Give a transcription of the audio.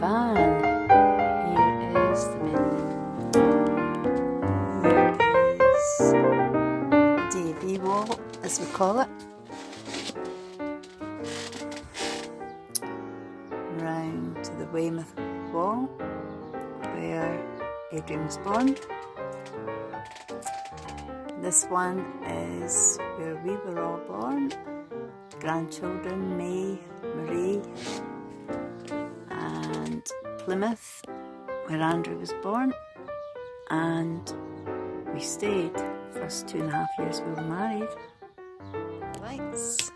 van. Here is the building. Here is Davy Wall, as we call it. Round to the Weymouth Wall, where Adrian was born. This one is where we were all born. Grandchildren, May, Marie, and Plymouth, where Andrew was born. And we stayed the first 2.5 years we were married. Lights.